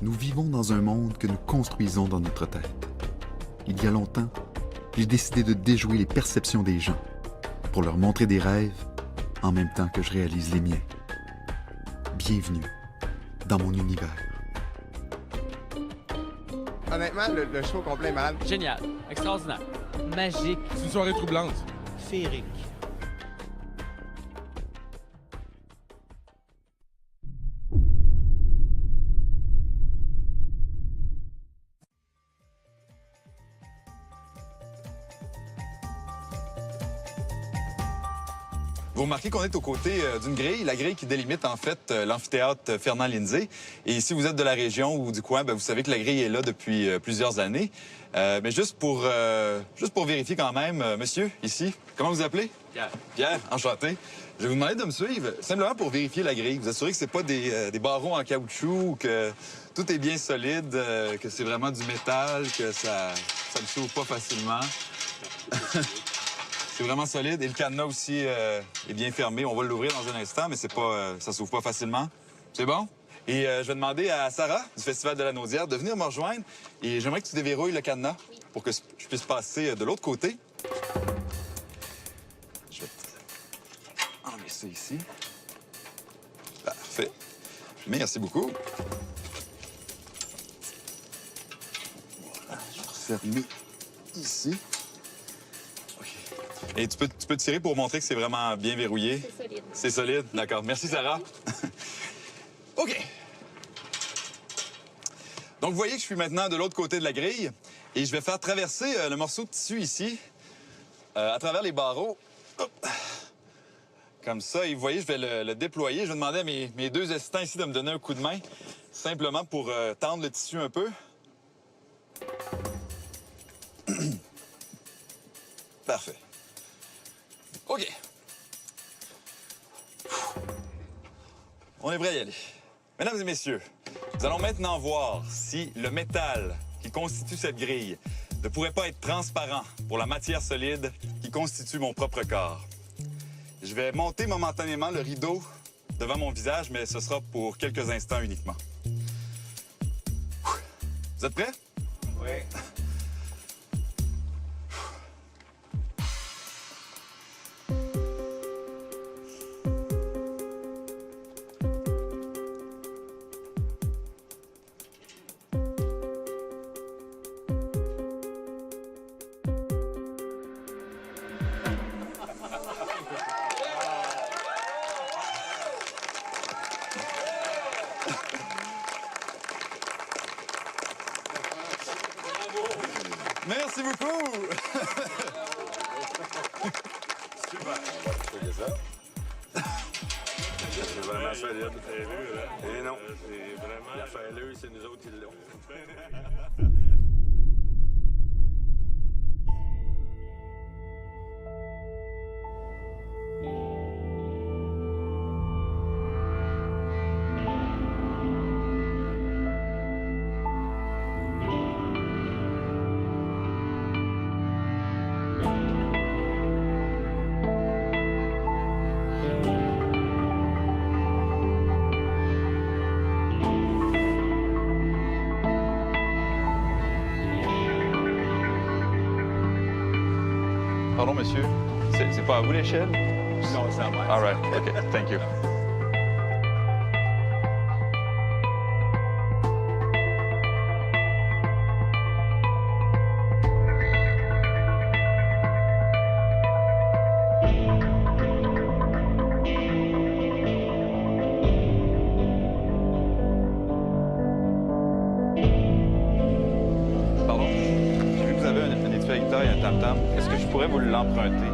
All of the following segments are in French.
Nous vivons dans un monde que nous construisons dans notre tête. Il y a longtemps, j'ai décidé de déjouer les perceptions des gens pour leur montrer des rêves en même temps que je réalise les miens. Bienvenue dans mon univers. Honnêtement, le show complet est malade. Génial, extraordinaire, Magique, C'est une soirée troublante. féerique. Vous remarquez qu'on est aux côtés d'une grille, la grille qui délimite en fait l'amphithéâtre Fernand Lindsay. Et si vous êtes de la région ou du coin, vous savez que la grille est là depuis plusieurs années. Mais juste pour vérifier quand même, monsieur, ici, comment vous appelez? Pierre. Pierre, enchanté. Je vais vous demander de me suivre, simplement pour vérifier la grille. Vous assurer que c'est pas des barreaux en caoutchouc, que tout est bien solide, que c'est vraiment du métal, que ça ne s'ouvre pas facilement. C'est vraiment solide. Et le cadenas aussi est bien fermé. On va l'ouvrir dans un instant, mais c'est pas, ça s'ouvre pas facilement. C'est bon? Et je vais demander à Sarah, du Festival de la Naudière, de venir me rejoindre. Et j'aimerais que tu déverrouilles le cadenas pour que je puisse passer de l'autre côté. Je vais enlever ça ici. Parfait. Merci beaucoup. Voilà, je vais refermer ici. Et tu peux tirer pour montrer que c'est vraiment bien verrouillé? C'est solide. C'est solide? D'accord. Merci, Sarah. OK. Donc, vous voyez que je suis maintenant de l'autre côté de la grille et je vais faire traverser le morceau de tissu ici à travers les barreaux. Hop. Comme ça. Et vous voyez, je vais le déployer. Je vais demander à mes deux assistants ici de me donner un coup de main, simplement pour tendre le tissu un peu. Parfait. OK. On est prêt à y aller. Mesdames et messieurs, nous allons maintenant voir si le métal qui constitue cette grille ne pourrait pas être transparent pour la matière solide qui constitue mon propre corps. Je vais monter momentanément le rideau devant mon visage, mais ce sera pour quelques instants uniquement. Vous êtes prêts? Oui. Merci beaucoup! Super! C'est vraiment solide. Et non. C'est vraiment. La fêleuse, c'est nous autres qui l'ont. Pardon, monsieur. C'est pas à vous l'échelle? Non, c'est à moi. All right. OK. Thank you. Pardon? J'ai vu que vous avez un étui à guitare et un tam-tam. Est-ce que je pourrais vous l'emprunter?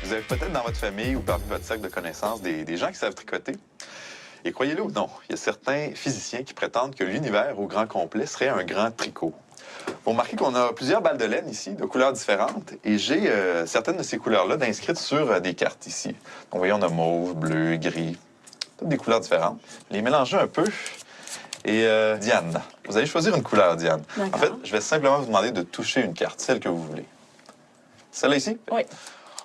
Vous avez peut-être dans votre famille ou parmi votre cercle de connaissances des gens qui savent tricoter. Et croyez-le ou non, il y a certains physiciens qui prétendent que l'univers au grand complet serait un grand tricot. Vous remarquez qu'on a plusieurs balles de laine ici, de couleurs différentes, et j'ai certaines de ces couleurs-là d'inscrites sur des cartes ici. Donc, vous voyez, on a mauve, bleu, gris, toutes des couleurs différentes. Les mélanger un peu. Et Diane, vous allez choisir une couleur, Diane. En fait, je vais simplement vous demander de toucher une carte, celle que vous voulez. Celle-là ici? Oui.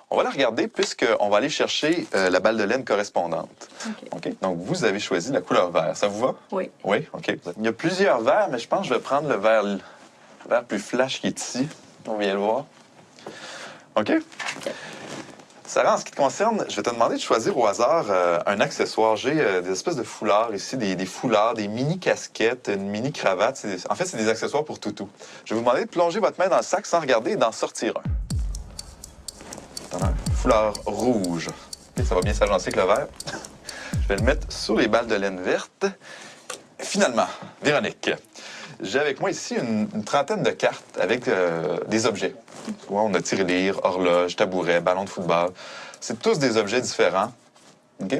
On va la regarder puisqu'on va aller chercher la balle de laine correspondante. OK. OK? Donc, vous avez choisi la couleur vert. Ça vous va? Oui. Oui? OK. Il y a plusieurs verts, mais je pense que je vais prendre le vert plus flash qui est ici. On vient le voir. OK? Sarah, en ce qui te concerne, je vais te demander de choisir au hasard un accessoire. J'ai des espèces de foulards ici, des foulards, des mini-casquettes, une mini-cravate. En fait, c'est des accessoires pour toutou. Je vais vous demander de plonger votre main dans le sac sans regarder et d'en sortir un. Un foulard rouge. Okay, ça va bien s'agencer avec le vert. Je vais le mettre sur les balles de laine verte. Finalement, Véronique, j'ai avec moi ici une trentaine de cartes avec des objets. On a tirelire, horloge, tabouret, ballon de football. C'est tous des objets différents. OK?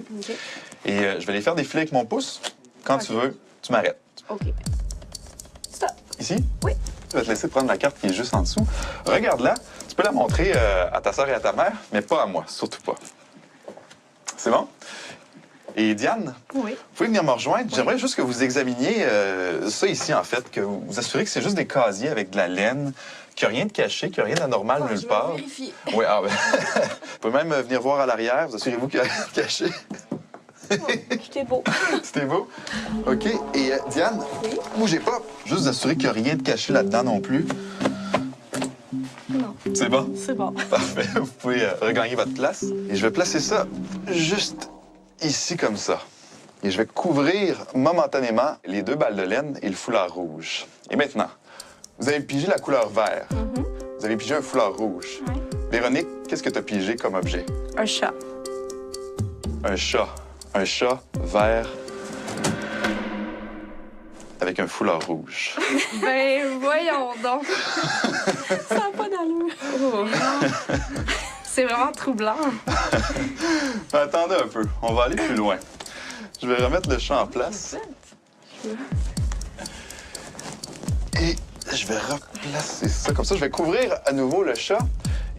Et je vais les faire défiler avec mon pouce. Quand tu veux, tu m'arrêtes. OK. Stop. Ici? Oui. Je vais te laisser prendre la carte qui est juste en dessous. Regarde-la. Tu peux la montrer à ta sœur et à ta mère, mais pas à moi, surtout pas. C'est bon? Et Diane, Oui. vous pouvez venir me rejoindre. J'aimerais juste que vous examiniez ça ici, en fait, que vous vous assurez que c'est juste des casiers avec de la laine, qu'il n'y a rien de caché, qu'il n'y a rien d'anormal nulle part. Je vais vérifier. Oui, ah ben. Vous pouvez même venir voir à l'arrière. Vous assurez-vous qu'il n'y a rien de caché. C'était beau. C'était beau? OK. Et Diane, Oui. bougez pas. Juste vous assurer qu'il n'y a rien de caché là-dedans non plus. Non. C'est bon? C'est bon. Parfait. Vous pouvez regagner votre place. Et je vais placer ça juste ici comme ça. Et je vais couvrir momentanément les deux balles de laine et le foulard rouge. Et maintenant, vous avez pigé la couleur vert. Vous avez pigé un foulard rouge. Oui. Véronique, qu'est-ce que tu as pigé comme objet? Un chat. Un chat. Un chat vert avec un foulard rouge. Ben, voyons donc. Ça n'a pas d'allure. Oh. C'est vraiment troublant. Attendez un peu, on va aller plus loin. Je vais remettre le chat en place. Et je vais replacer ça comme ça. Je vais couvrir à nouveau le chat.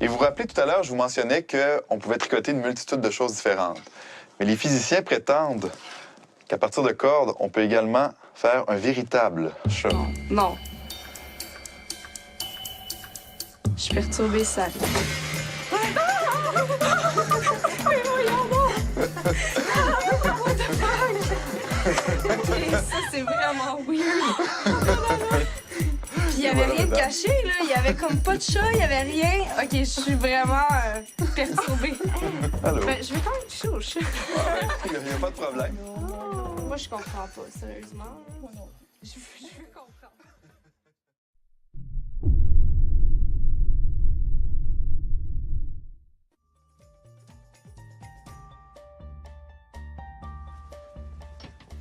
Et vous vous rappelez, tout à l'heure, je vous mentionnais qu'on pouvait tricoter une multitude de choses différentes. Mais les physiciens prétendent qu'à partir de cordes, on peut également faire un véritable chat. Non. Non. Je suis perturbée, ça. Mais voyons donc! What the fuck? OK, ça, c'est vraiment weird. Puis il n'y avait rien de caché, là. Il n'y avait comme pas de chat, il n'y avait rien. OK, je suis vraiment perturbée. Allô? Ben, je vais quand même toucher au chat. Il n'y a pas de problème. Moi, je comprends pas, sérieusement. Je veux comprendre.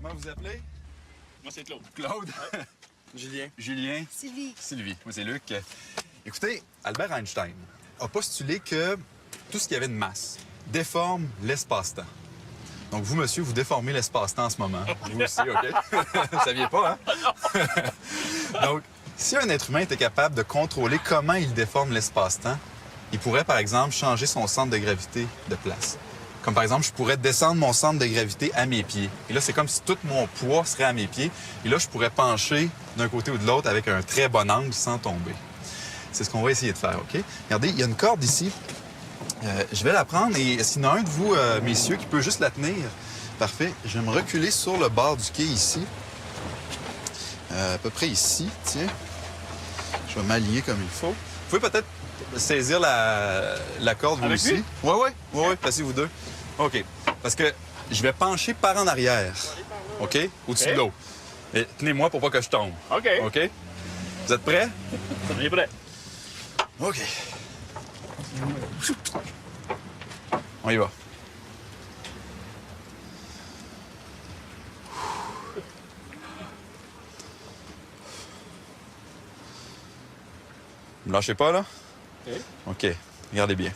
Comment vous appelez? Moi, c'est Claude. Claude. Julien. Julien. Sylvie. Sylvie. Moi, c'est Luc. Écoutez, Albert Einstein a postulé que tout ce qui avait de masse déforme l'espace-temps. Donc, vous, monsieur, vous déformez l'espace-temps en ce moment. Vous aussi, OK? Vous saviez pas, hein? Donc, si un être humain était capable de contrôler comment il déforme l'espace-temps, il pourrait, par exemple, changer son centre de gravité de place. Comme par exemple, je pourrais descendre mon centre de gravité à mes pieds. Et là, c'est comme si tout mon poids serait à mes pieds. Et là, je pourrais pencher d'un côté ou de l'autre avec un très bon angle sans tomber. C'est ce qu'on va essayer de faire, OK? Regardez, il y a une corde ici. Je vais la prendre et s'il y en a un de vous, messieurs, qui peut juste la tenir, parfait. Je vais me reculer sur le bord du quai ici. À peu près ici, tiens. Je vais m'aligner comme il faut. Vous pouvez peut-être saisir la corde, vous Avec aussi. lui? Oui, placez-vous deux. OK. Parce que je vais pencher par en arrière. OK? Au-dessus de l'eau. Et tenez-moi pour pas que je tombe. OK. OK? Vous êtes prêts? On est prêt. OK. On y va. Ne me lâchez pas, là? OK. OK. Regardez bien.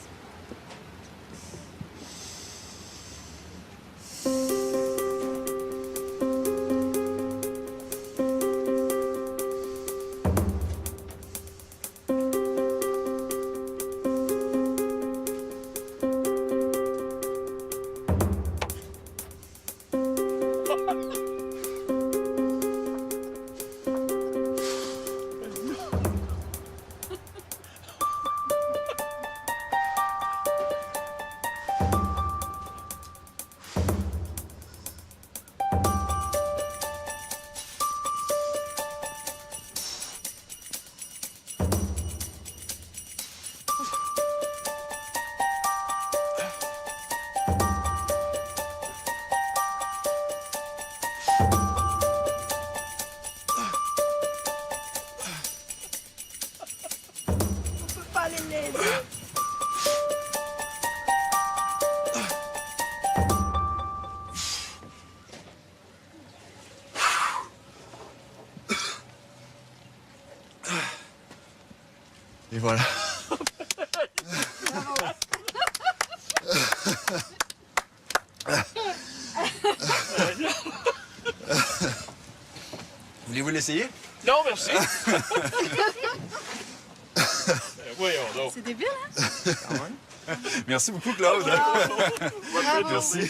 Et voilà. Voulez-vous l'essayer? Non, merci. Voyons donc. C'est débile, hein? Merci beaucoup, Claude. Bravo. Merci.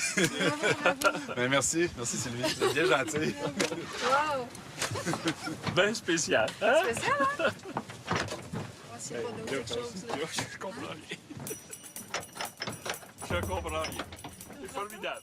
Ben, merci. Merci, Sylvie. Vous êtes bien gentil. Wow. Bien spécial. Hein? Spécial, hein? On va essayer de pas donner quelque chose, là. Je comprends rien. Je comprends rien. C'est formidable.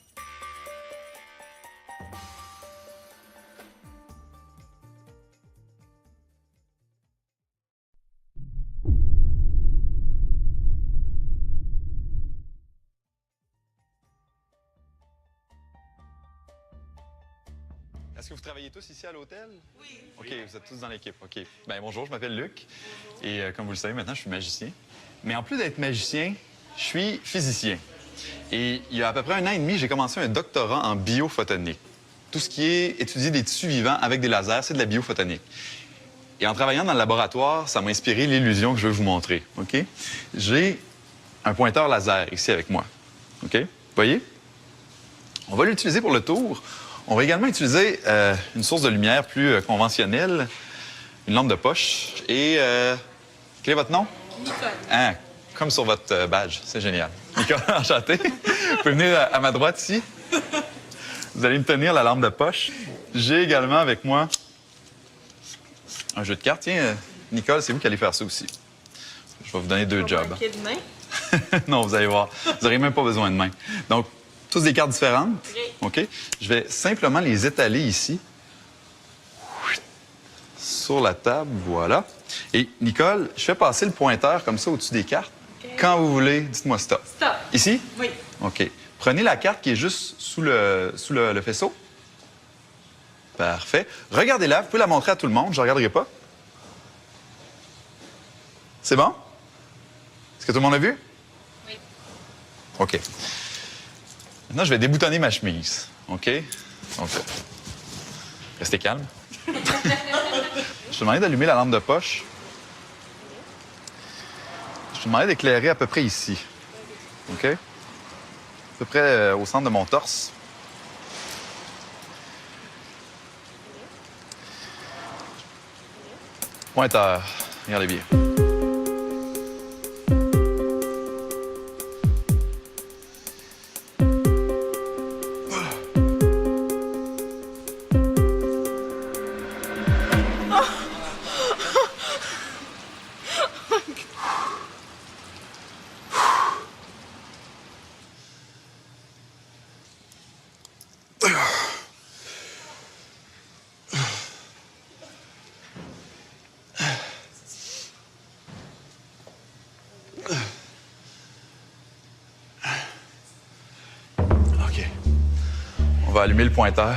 Est-ce que vous travaillez tous ici à l'hôtel? Oui. OK, vous êtes tous dans l'équipe. OK. Bien, bonjour, je m'appelle Luc. Et comme vous le savez, maintenant, je suis magicien. Mais en plus d'être magicien, je suis physicien. Et il y a à peu près 1 an et demi, j'ai commencé un doctorat en biophotonique. Tout ce qui est étudier des tissus vivants avec des lasers, c'est de la biophotonique. Et en travaillant dans le laboratoire, ça m'a inspiré l'illusion que je vais vous montrer. OK? J'ai un pointeur laser ici avec moi. OK? Vous voyez? On va l'utiliser pour le tour. On va également utiliser une source de lumière plus conventionnelle, une lampe de poche. Et quel est votre nom? Nicole. Ah, comme sur votre badge. C'est génial. Nicole, enchanté. Vous pouvez venir à ma droite ici. Vous allez me tenir la lampe de poche. J'ai également avec moi un jeu de cartes. Tiens, Nicole, c'est vous qui allez faire ça aussi. Je vais vous donner 2 jobs. Manquer de main. Non, vous allez voir. Vous n'aurez même pas besoin de main. Donc, tous des cartes différentes. OK? Je vais simplement les étaler ici. Sur la table, voilà. Et Nicole, je fais passer le pointeur comme ça au-dessus des cartes. Okay. Quand vous voulez, dites-moi stop. Stop. Ici? Oui. OK. Prenez la carte qui est juste sous le faisceau. Parfait. Regardez-la. Vous pouvez la montrer à tout le monde. Je ne regarderai pas. C'est bon? Est-ce que tout le monde a vu? Oui. OK. Maintenant, je vais déboutonner ma chemise. OK? Donc, restez calme. Je te demandais d'allumer la lampe de poche. Je te demandais d'éclairer à peu près ici. OK? À peu près au centre de mon torse. Pointeur. Regardez bien. OK. On va allumer le pointeur.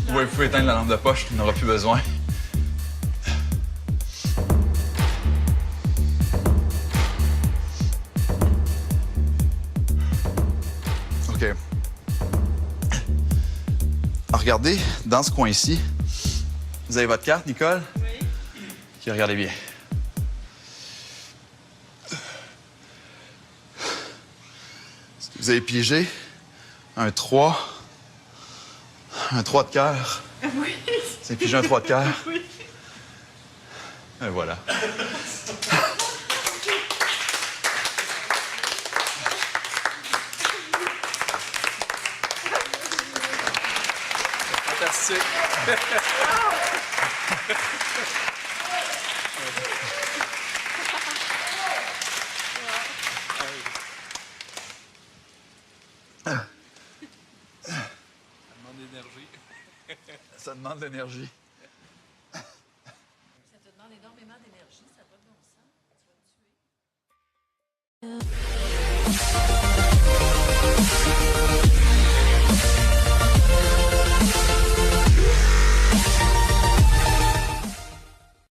Vous pouvez éteindre la lampe de poche, il n'aura plus besoin. OK. Alors, regardez, dans ce coin-ci, vous avez votre carte, Nicole? Oui. OK, regardez bien. Vous avez piégé un 3 de cœur. Oui. Vous avez piégé un 3 de cœur. Oui. Et voilà. Fantastique. Ça demande de l'énergie.